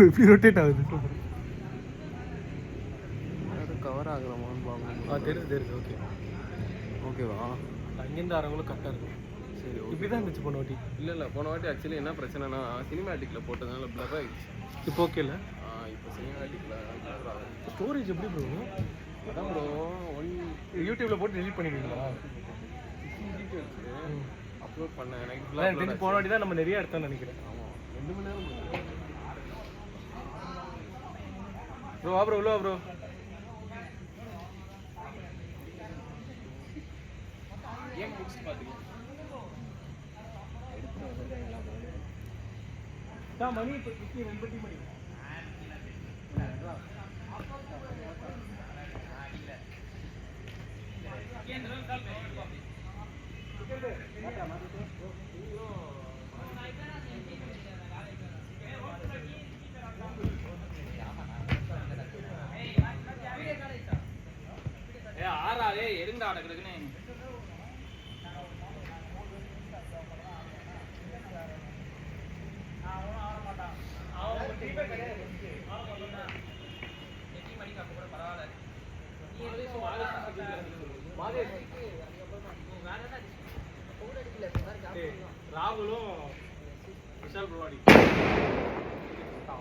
எப்படி ரொட்டேட் ஆகுது கவர் ஆகலாமான்னு பார்க்கணும். தெரியுது ஓகே ஓகேவா? அங்கேருந்து ஆரவங்களும் கரெக்டாக இருக்கும். சரி இப்படி தான் இருந்துச்சு போன வாட்டி. இல்லை போன வாட்டி ஆக்சுவலி என்ன பிரச்சனைனா சினிமேட்டிக்கில் போட்டதுனால பிளர் ஆகிடுச்சு. இப்போ ஓகே இல்லை? இப்போ சினிமேட்டிக்கில் ஸ்டோரேஜ் எப்படி ப்ரோ? அதான் ப்ரோ யூடியூப்பில் போட்டு டெலிட் பண்ணிடுவீங்களா? அப்லோட் பண்ணேன் எனக்கு போன வாட்டி தான் நம்ம நிறைய எடுத்தோம்னு நினைக்கிறேன். ஆமாம் 2 மணி நேரம் ப்ரோ வா ப்ரோ உள்ள ப்ரோ. ஏன் புக்ஸ் பார்த்துக்கலாம் மணி இப்போ 2 மணி ஆறாவே எருண்டா கிடக்குன்னு ராகுலும் விஷால் ப்ரோவாடி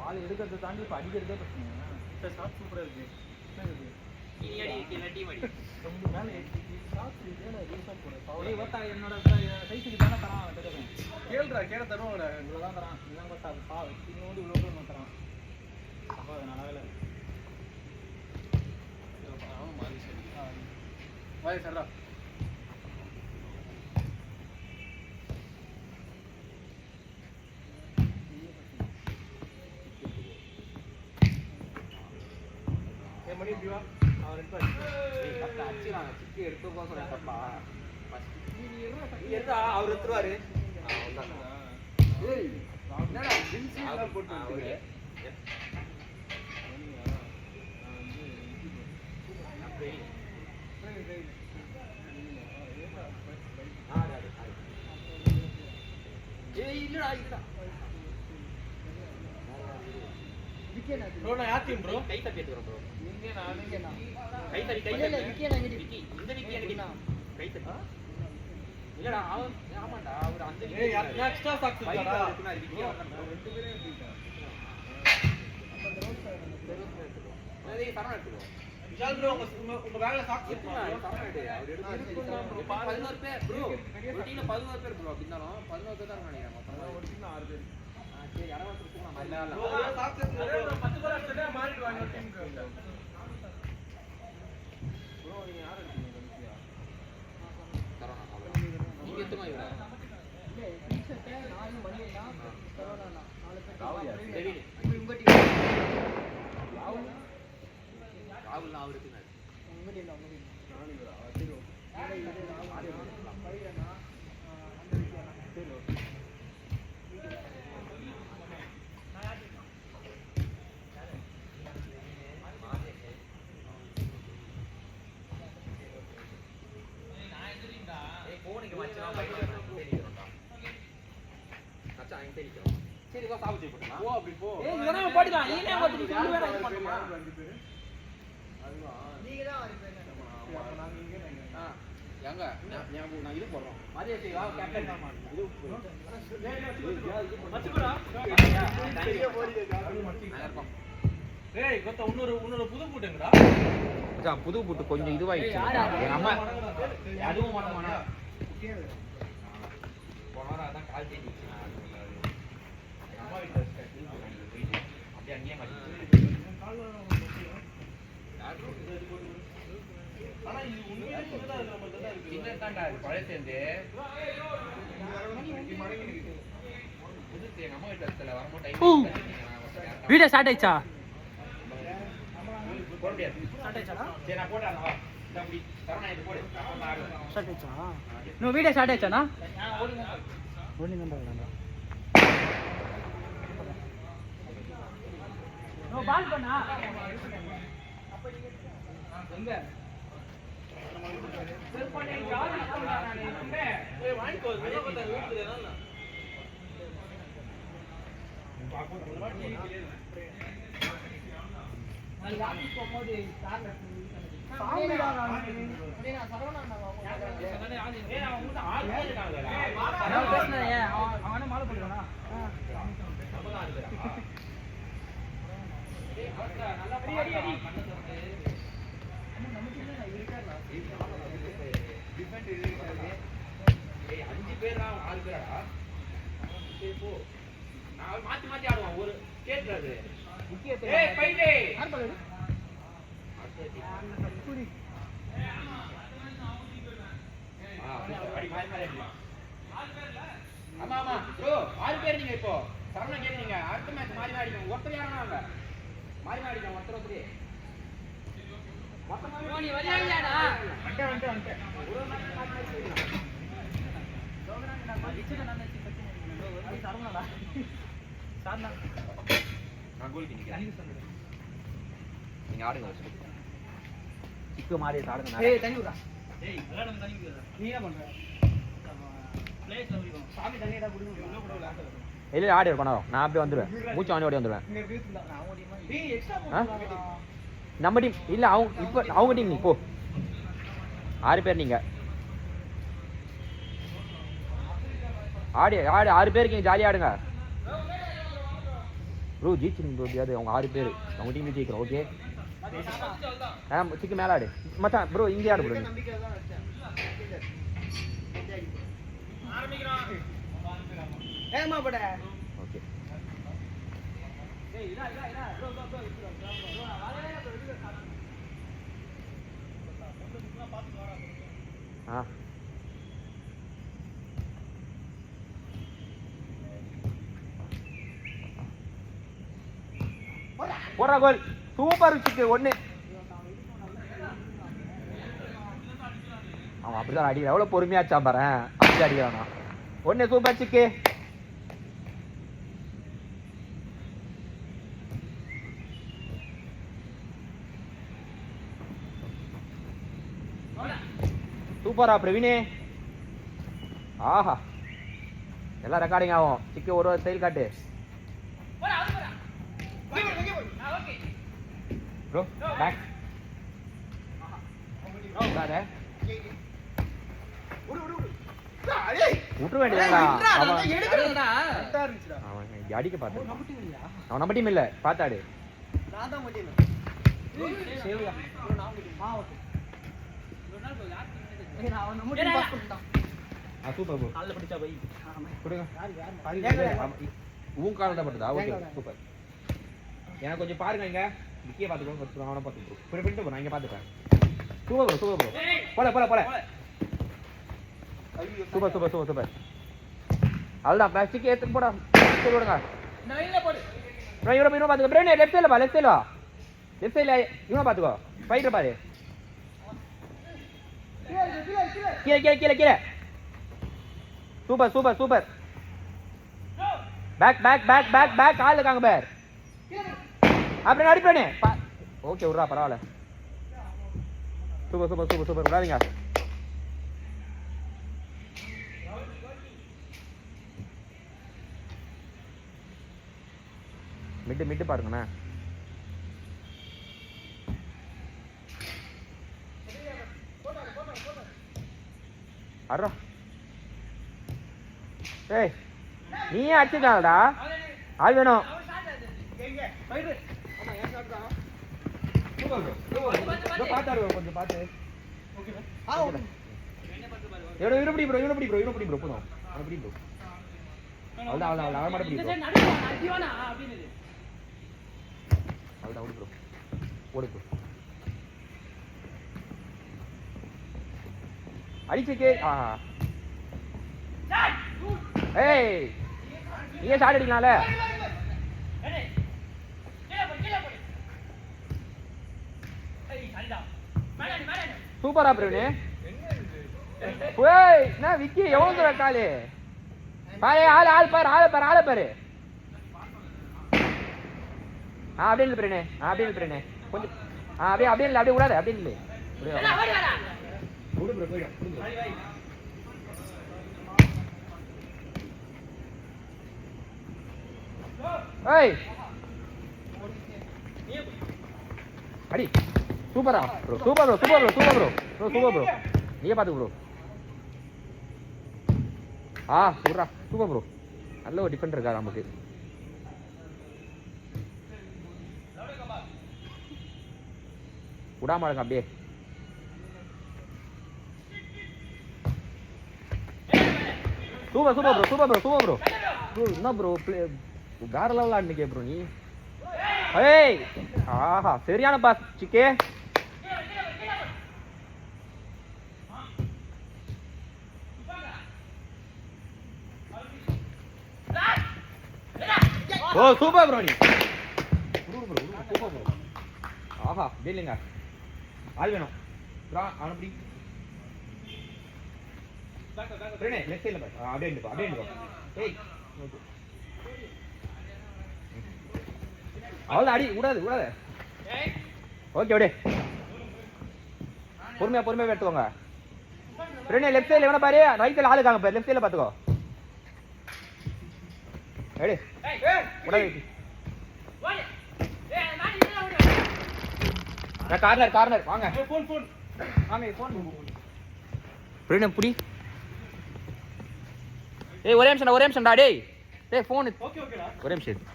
ஆள் எடுக்கிறத தாண்டி இப்போ அடிக்கிறதே பிரச்சனை. ஷார்ட் சூப்பராக இருக்கு. என்னோட சைஸுக்கு தானே தரான். கேள தருவாங்க. இவ்வளோதான் தரான். இதுதான் கொட்டாது பா இன்னொன்று இவ்வளோ தரான். அப்போ அது நல்லா வாய் சரா மணி இப்படி வா. அவன் அடிச்சுறாங்க சிக்கி எடுத்துக்கோ சொல்லிட்டப்பா. அவர் எடுத்துருவாரு. ப்ரோ நான் யாத்தியம் ப்ரோ கை தட்டி எடுத்துறோம் ப்ரோ. கை தட்டி இந்த விக்கி எனக்கு கை தட்டி இல்லடா அவன் ஆமாடா அவர் அந்த ஏய் எக்ஸ்ட்ரா சாக்ஸ் இருக்கடா. விக்கி ரெண்டு பேரும் எடுத்துட்டான். அதே தரணும் எடுத்துக்கோ. விஷால் ப்ரோ உங்க பேக்ல சாக்ஸ் இருக்கு. தரணும் எடு. அவர் எடுத்து 11 பேர் ப்ரோ. ஒரு டீம்ல 11 பேர் ப்ரோ. அப்படினாலும் 11 பேர் தான் நினைக்கிறேன். மொத்தம் ஒரு டீம்ல 6 பேர். சரி யாராவது சுத்தமா நல்லா இல்ல. சாக்ஸ் இருக்கு. 10 பேர் அடிச்சா மாறிடுவாங்க டீமுக்கு. ப்ரோ நீங்க யாரை எடுத்தீங்க கடைசியா? தரணும் அவள. நீங்க எத்தனை இவரா? இல்ல டீஷர்ட் 4 மணினா தரணும் 4 பேர். ராகுல் இப்போ உங்க டீம் ராகுல் நான் அவருக்கு நான் உங்க டீம்ல உங்க டீம் நான் இவரா சரி ஓகே இல்ல இது ராகுல் பையனா அந்த விஷயம் சரி ஓகே சரி வா சாப்பிட்டு போடலாம். ஓ அப்படி போ. ஏய் இதெல்லாம் போடிடா. நீனே வந்து சொல்லு வேற இது பண்ணுமா? அதுவா நீங்க தான் வரீங்க. அப்ப நாங்க இங்க எங்க நான் இது போறோம். மரியாதை வா கேப்டன் தான் மாடு. இது மச்சுடா. தனியா போடிடா. ஏய் கொத்த இன்னொரு புது பூட்டுங்கடா. மச்சான் புது பூட்டு கொஞ்சம் இதுவாயிடுச்சு. அம்மா அதுவும் மாட்டமானா. போனவரா தான் கால் தேடிச்சு. அம்மா வீட்ல ஸ்டேட் அப்படியே அங்கேயே மாட்டிச்சு. ஆனா இது உண்மையிலே இதுதான் நம்ம தான் இருக்கு. சின்னதாண்டா இது பழைய சேர்ந்து. புதுசு எங்க அம்மா வீட்ல இருக்கல வரமோ டைம். வீடியோ ஸ்டார்ட் ஆயிச்சா? போட முடியாது. ஸ்டார்ட் ஆயிச்சாடா? சரி நான் போடுறேன் வா. தம்பி தரணும் இது போடு. ஸ்டார்ட் ஆயிச்சா? நோ வீடியோ ஸ்டார்ட் ஆயிச்சானா? ஓடி நம்பறடா. நோ பால் பண்ணா. அப்ப நீங்க எங்க? செல் பண்ணி யாரு நானே. ஏய் வாங்கிக்கோ. என்ன பண்ற வீட்டுல தான. மாத்தி மாத்தி ஆடுவான் ஒரு கேட்காது. ஏய் பைலே யார் பாரு ஆமா ஆமா ப்ரோ 6 பேர் நீங்க இப்போ சரவணா கேக்குறீங்க. அடுத்த மேட்ச் மாறி மாறிக்கணும். ஒருத்தர் யாரனா வாங்க மாறி மாறிக்கணும். ஒருத்தர் மொத்தமா நீ வரியாடா வந்து ஒரு மேட்ச் மாறி மாறி போயிடலாம். இச்சன நான் நினைச்சு பத்தி சரவணாடா சாந்தா நான் கோல் கிணிக்கிறேன். நீங்க ஆடுங்க சிக்கு மாறி ஆடுங்க. ஏய் தண்ணி விடுடா. ஏய் விளையாட தண்ணி விடுடா. நீ என்ன பண்ற? பிளேஸ்ல விடுறோம். சாமி தண்ணிடா குடுங்க. உள்ள கூட விளையாட. இல்ல ஆடி பண்ணறோம். நான் அப்படியே வந்துடுவேன். மூச்சு வாங்கி ஓடி வந்துடுவேன். நீங்க வீட்ல நான் ஓடிமா. டேய் எக்ஸ்ட்ரா போடுடா. நம்ம டீம் இல்ல அவங்க இப்ப அவங்க டீம் நீ போ. 6 பேர் நீங்க. ஆடி 6 பேர் இருக்கீங்க ஜாலியா ஆடுங்க. ப்ரோ ஜீச்சிங் ப்ரோ அது அவங்க 6 பேர். அவங்க டீம் ஜெயிக்கிறோம் ஓகே. சிக்கு மேல ஆடு. மச்சான் ப்ரோ இங்க ஆடு ப்ரோ. ஆரம்பிக்கிறோம். ஏமா போட. ஓகே. ஏய் இதா ப்ரோ ஆ போடா கோல். சூப்பர் சிக்கு 1. அவன் அப்படிதான் அடிக்கிறான். எவ்வளவு பொறுமையாச்சா பாரு. அப்படி அடிக்கிறானா 1 சூப்பர் சிக்கு. சூப்பரா பிரவீனே. ஆஹா எல்லாம் ரெக்கார்டிங் ஆகும். சிக்கு ஒரு ஸ்டைல் காட்டு ப்ரோ. பேக் விட்டுற வேண்டியதாடா. அவன் அடிக்க பார்த்து அவன் நம்ம டீம் இல்ல பார்த்தாடு. Super bro. கால்ல பிடிச்சா போய் கொடுங்க. உன் கால்ல தான் படுதா? Okay super. எனக்கு கொஞ்சம் பாருங்க இங்க. விக்கிய பாத்துக்கோ. அவனை பாத்துக்கோ. பிடிட்டு போ. நான் இங்க பாத்துக்கிறேன். Super bro super bro. போல சூப்பர். அவ்வளோதான் பிளாஸ்டிக் எடுத்து போடா. சொல்லுங்க ப்ரோ. இவனை பாத்துக்கோ. ப்ரோ லெஃப்ட் சைடில் வா. லெஃப்ட் சைடில் இவனை பாத்துக்கோ. ஃபைட்டர் பாரு. கீழே சூப்பர். பேக் கால் இருக்காங்க பேர். அப்புறம் அடிப்பேனே. ஓகே விட்றா பரவாயில்ல. சூப்பர் விடாதீங்க. மிட்டு பாருங்கண்ணா. அட்ரா. ஏய் நீயே அடிச்சுட்டாடா. ஆள் வேணும். கொஞ்சம் பார்த்து. இவனப்படி ப்ரோ போதும். அப்படி ப்ரோ அவ்வளோதான் அவன் மட்டும் அவ்வளோதான் ஓடி ப்ரோ. அடிச்சுக்கே. ஏய் நீயே ஷாட் அடிக்கலாம்ல. சூப்பரா பிரவீனே. ஏய் என்ன விக்கி எவ்வளோ காலு பாரு. ஆள் பாரு. அப்படியே இல்லை பிரவீனே. கொஞ்சம் அப்படியே இல்லை. அப்படியே விடாது. அப்படியே இல்லை. ஏய் அடி சூப்பரா ப்ரோ சூப்பர் ப்ரோ நீயே பாத்து ப்ரோ சூப்பர் ப்ரோ நல்ல ஒரு டிஃபெண்டர் இருக்காரு நமக்கு விடாம இருங்க அப்படியே சூப்பர் ப்ரோ என்ன ப்ரோ வேற லெவல் ஆடினிக்கே ப்ரோ நீ ஏய் ஆஹா சரியான பாஸ் சிக்கே ஓ சூப்பர் ப்ரோ நீ சூப்பர் ப்ரோ ஆஹா இல்லைங்க ஆள் வேணும் அனுப்பி லெஃப்ட் சைடுல பாரு அப்படியே நிப்பா ஏய் அவ்வளோ அடி விடாது ஓகே அப்படியே பொறுமையா எடுத்துக்கோங்க லெஃப்ட் சைடுல வேணா பாரு ரைட் சைடுல ஆளு இருக்காங்க பாரு லெஃப்ட் சைடுல பாத்துக்கோ எடு கார்னர் வாங்க பிரேம் புடி ஏய் ஒரே நிமிஷம்டா டேய் ஃபோன் ஒரே நிமிஷம்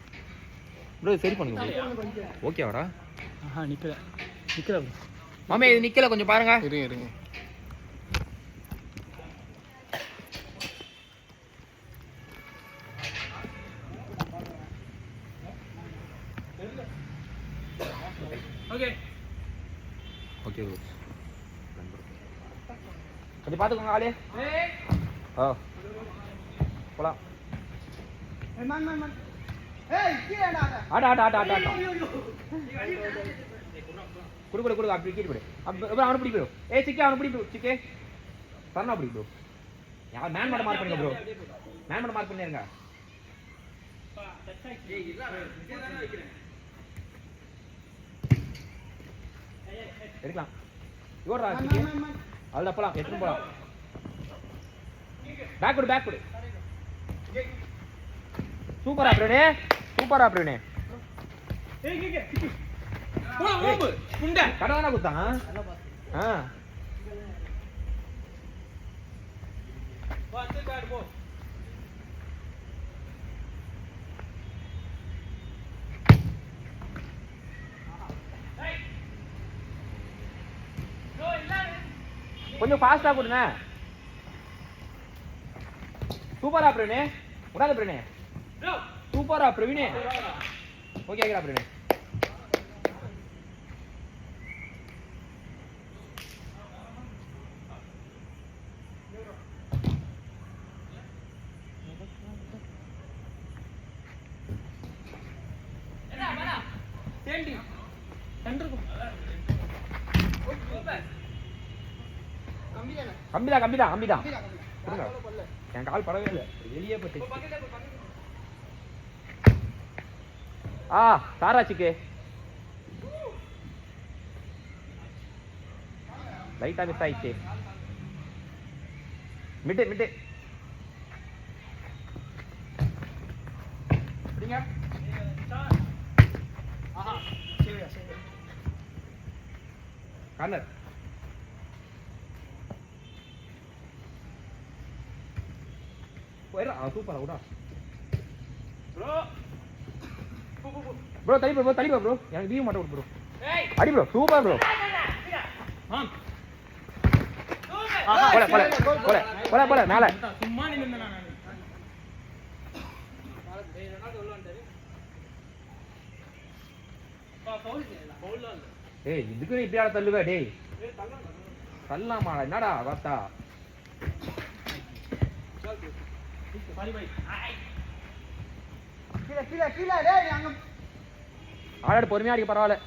ப்ரோ சரி பண்ணுங்க ஓகேவாடா நிக்கல மாமே இது நிக்கல கொஞ்சம் பாருங்க இருங்க ஓகே ப்ரோ கொஞ்சம் பாத்துக்கோங்க ஆளே போலாம் குடு அப்படி கீழே போடு அவனு பிடி ப்ரோ சிக்கே அவனு பிடி ப்ரோ சிக்கே சரணா பிடி ப்ரோ யார் மேன் மட்டும் மார்க் பண்ணுங்க ப்ரோ மேன் மட்டும் மார்க் பண்ணிருங்க எடுக்கலாம் யோடா சிக்கே அவ்வளோ போலாம் எடுத்து போலாம் பேக் கொடு சூப்பரா பிரவீனே கடவுனா குத்தான் கொஞ்சம் ஃபாஸ்டா கொடுங்க சூப்பரா பிரவீனே விடாத பிரவீனே சூப்பரா பிரவீனே ஓகேடா பிரவீனே கம்பிதான் என் கால் படவே இல்லை வெளியே போட்டு தாராச்சிக்கு லைட்டா மிஸ் ஆயிடுச்சு மிட்டு கார்னர் சூப்பரா விடா ப்ரோ தள்ளி ப்ரோ எனக்கு வீவு மட்டும் ப்ரோ அடி ப்ரோ சூப்பர் ப்ரோ போல மேல சும்மா நின்னு ஏய் இதுக்கு நீ இப்படியா தள்ளுவே டேய் தள்ளலாமா என்னடா வார்த்தா ஆளாடு பொறுமையா அடிக்க பரவாயில்ல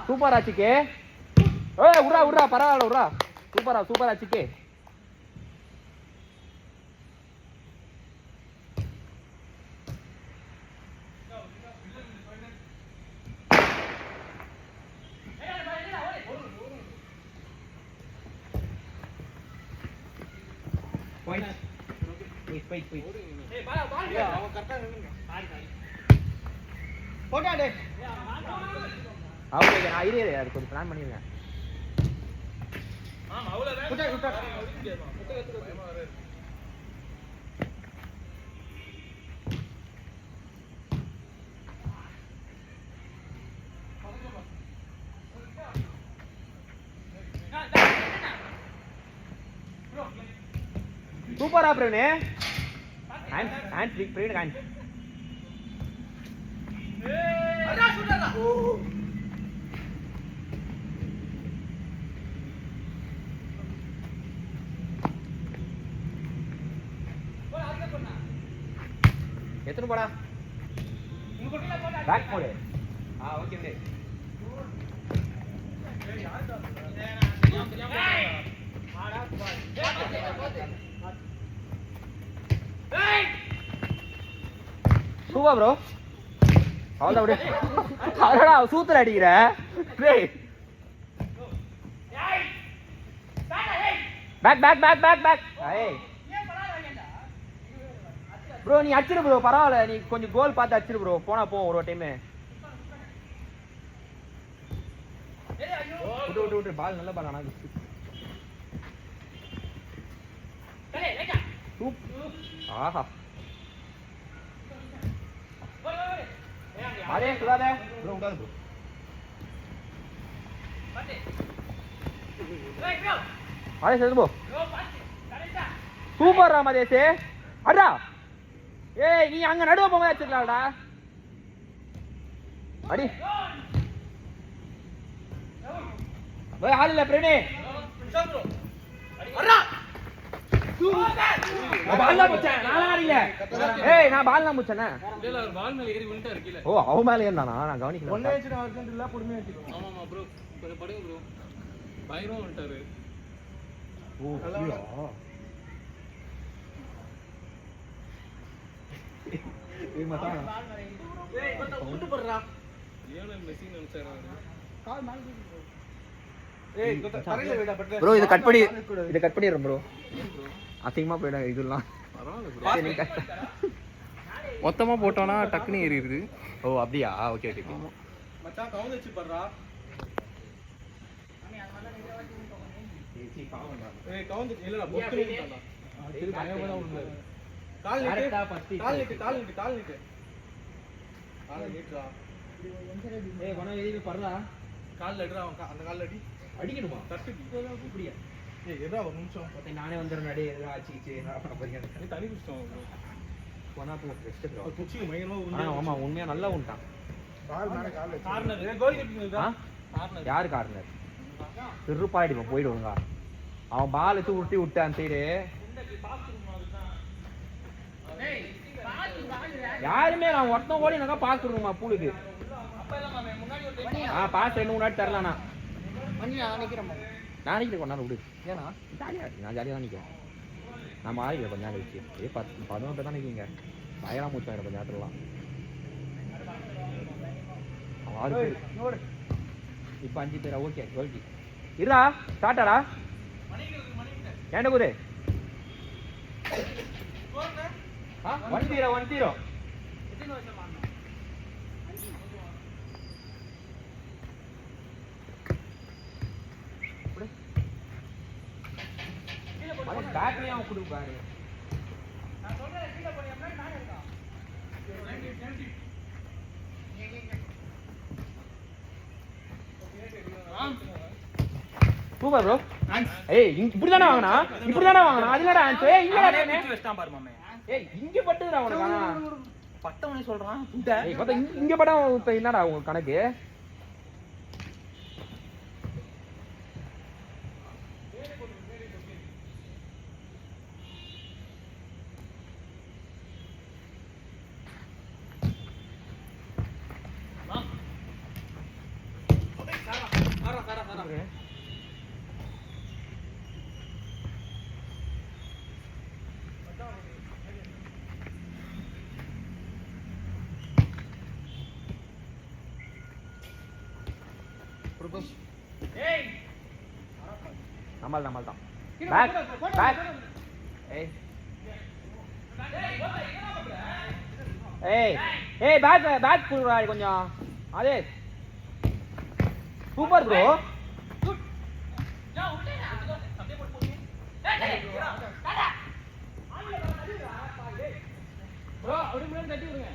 சூப்பரா சிக்கே உட்ரா பரவாயில்ல உட்ரா சூப்பரா சிக்கே போய் அவன் கரெக்டா நின்னுங்க. போட்டா டே அவங்க நான் இரு அதுக்கு ஒரு பிளான் பண்ணிருக்கேன். குட்டா குட்டா சூப்பரா பிரவீனே. Hand Praveen hand. அடா சுடறா எத்தனை போடா? பேக் போடு. ஓகே விடு. Super bro. அவ்வளோதான் விடு. அடடா சூத்துல அடிக்கிற. டேய். பேக். ஏய். ப்ரோ நீ அடிச்சிரு ப்ரோ, பரவாயில்ல, நீ கொஞ்சம் கோல் பார்த்து அடிச்சிரு ப்ரோ. போனா போ ஒரு டைம். விட்டு பால் நல்ல பால். ஆனால் ஆஹா அதே சுடாதே ப்ரோ, விடாது ப்ரோ. அதே செது போ. சூப்பர் ராமதேஷ். அடா ஏய் நீ அங்க நடுவ போக வச்சிருக்கலாம்டா. அடி போய் ஆள் இல்ல பிரேனே. அடா பால் தான் முச்சேன். நான் ஆடில. ஏய் நான் பால் தான் முச்சேனே. இல்ல அவர் பால் மேல ஏறி விழுந்தாரு கீழ. ஓ அவ மேல ஏறனானா? நான் கவனிக்கல. ஒண்ணே வச்சிட்டு அர்ஜென்ட் இல்ல பொறுமையா வச்சிக்கோ. ஆமாமா ப்ரோ. கொஞ்சம் படுங்க ப்ரோ. பயங்கரமா விட்டாரு. ஓ நல்லா ஏய் மதா. ஏய் கொட்ட விட்டு போடுறா லியோனல் மெஸ்ஸி நினைச்சாரு அவரு. கால் மேல ஏய் கொட்ட தரையில விடா பட். ப்ரோ இத கட் பண்ணிடுறேன் ப்ரோ. அசிங்கமா போயிட இதெல்லாம். பரவாயில்ல ப்ரோ. மொத்தமா போட்டோம்னா டக்குன்னு ஏறிடுது. ஓ அப்படியா? Okay okay. மச்சான் கவுந்து வச்சு படுறா. ஏய் கவுந்து இல்லடா பொத்து நின்னுடா. திருப்பி பயமா தான் உள்ள. கால் நீட்டு. கால் நீட்டுடா. ஏய் வனா வெளிய பறடா. கால்ல எடுடா அவன் அந்த கால்ல அடி. அடிக்கணுமா? தட்டு இப்படியா? ஏய் எடா ஒரு நிமிஷம். ஓகே நானே வந்துறேன். அடி எதா ஆச்சிச்சு நான் பண்ண போறேன். நீ தண்ணி குடிச்சோம் ப்ரோ. வனா போ ரெஸ்ட் ப்ரோ. ஒரு குச்சி மயங்கமா உருண்டா. ஆமா உண்மையா நல்லா உண்டான். கால் மேல கால் வச்சு. கார்னர். ஏய் கோல் கீப்பிங்கடா. கார்னர். யார் கார்னர்? திருப்பாடிமா போய்டுவாங்க. அவன் பால் எடுத்து உருட்டி விட்டான் அந்த சைடு. யாருமே நான் ஒருத்தன் ஓடி நக்கா பாக்குறோமா பூலுக்கு. பாஸ் ரெண்டு முன்னாடி தரலாம். நான் நினைக்கிறேன் கொஞ்ச நேரம் விடு. ஏன்னா ஜாலியா இருக்கு. நான் ஜாலியாக தான் நிற்கிறேன். நம்ம ஆடிக்கல கொஞ்ச நேரம் வச்சு. 10-11 பேர் தான் நிற்கிங்க. பயலாம் மூச்சாயிரம் கொஞ்சம் நேரத்துலாம். ஆறு பேர் இப்போ 5 பேரா? ஓகே ஓகே இருடா. ஸ்டார்டாடா ஏண்ட குரு. 1-0. பேக்லயே அவன் கொடுப்பாரு. Super bro. ஏய் இப்படிதானே வாங்கினா? அதுலடா ஆன்ஸ். ஏய் இங்கடா டேனே வெஸ்டாம் பாரு மாமே. ஏய் இங்க பட்டுடா உனக்கு. பட்டவனே சொல்றான். ஏய் பார்த்தா இங்க படம் இப்ப என்னடா உங்க கணக்கு? நம்மள் தான். பேக். ஏய் ஏய் ஏய் பேக் குடுறா கொஞ்சம். அதே சூப்பர் ப்ரோ. ப்ரோ அப்படியே முன்னாடி தட்டி விடுங்க.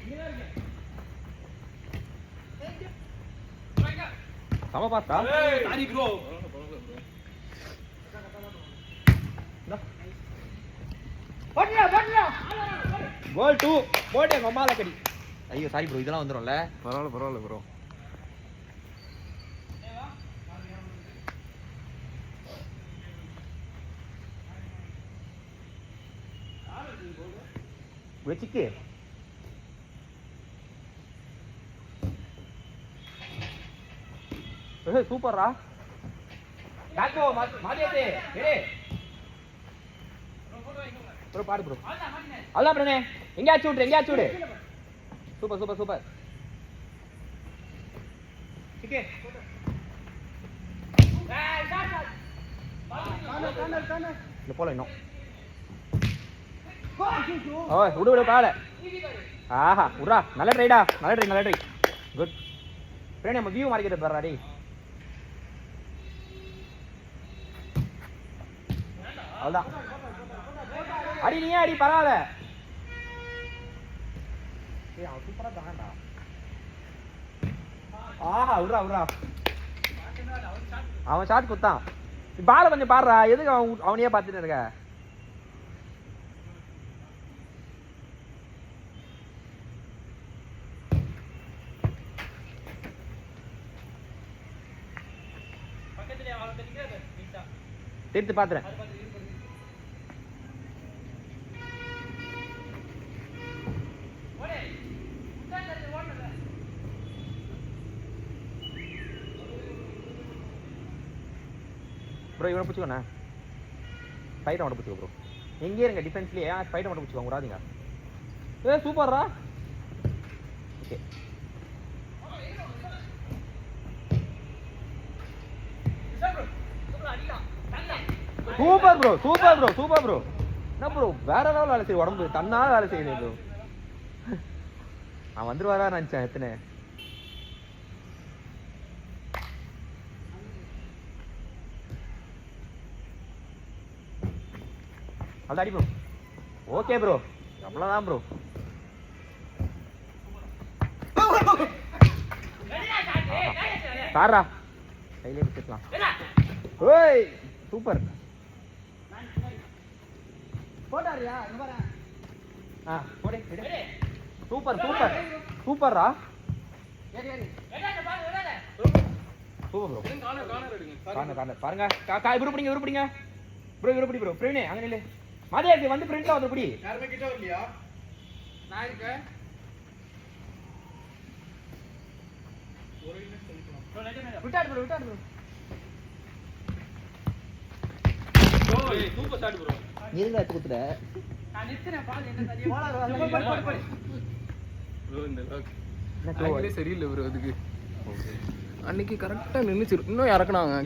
இங்க தான் இருக்கேன். சம பாஸ்டா. Sorry bro. கோல் 2 போடு எங்க அம்மால கடி. ஐயோ சாரி ப்ரோ இதெல்லாம் வந்துரும்ல. பரவாயில்ல ப்ரோ. வெச்சிக்கு சூப்பர்ரா. டாக்கோ மாடியாதே எடே ப்ரோ பாடு ப்ரோ. அவ்வளோ பிரனே எங்கேயாச்சும் விடு. சூப்பர். ஓகே இந்த போல இன்னும் ஓய் விடு பால. ஆஹா உரா நல்ல ட்ரைடா. நல்ல ட்ரை குட். பிரனே நம்ம வியூ மார்க்கெட் பாருடா டேய். அவ்வளோதான் அடி நீயே அடி பரவாயில்ல. ஏய் அவன் சூப்பரா தான்டா. ஆஹா விட்றா அவன் ஷாட் குத்தான். பால கொஞ்சம் பாடுறா. எதுக்கு அவனையே பார்த்துட்டு இருக்க? திருத்து பாத்துறேன். ப்ரோ இவனை பிடிச்சிக்கோண்ணே. ஸ்பைடரை மட்டும் பிடிச்சிக்கோ ப்ரோ. எங்கே இருங்க டிஃபென்ஸ்லேயே ஸ்பைடரை மட்டும் பிடிச்சிக்கோங்க விடாதீங்க. சூப்பர்ரா. Okay super bro. என்ன ப்ரோ வேற லெவல் வேலை செய்யும். உடம்பு தன்னால வேலை செய்யுது ப்ரோ. அவன் வந்துருவாரா நினச்சேன். எத்தனை அது அடி ப்ரோ. ஓகே ப்ரோ அவ்வளோதான் ப்ரோ. சாரா கையிலே பிடிச்சிக்கலாம். ஓய் சூப்பர். போட்டாரியா போடே சூப்பர்ரா. Super bro. கார்னர் பாருங்க. இவரு பிடிங்க ப்ரோ. இவரு பிடி ப்ரோ. பிரவீனே அங்க நில்லு. மதியாச்சு வந்து பிரிண்ட்ல வந்து பிடி. யாருமே கிட்ட வரலையா? நான் இருக்கேன். ஒரு இன்னும் சொல்லிக்கலாம். விட்டாடு ப்ரோ. Super shot bro. நீங்க எடுத்து குத்துற. நான் நிறுத்துறேன் பால் என்ன சரியா போடு. ப்ரோ இந்த லாக் சரியில்லை ப்ரோ. அதுக்கு அன்னைக்கு கரெக்டா நின்னுச்சு. இன்னும் இறக்குனாங்க.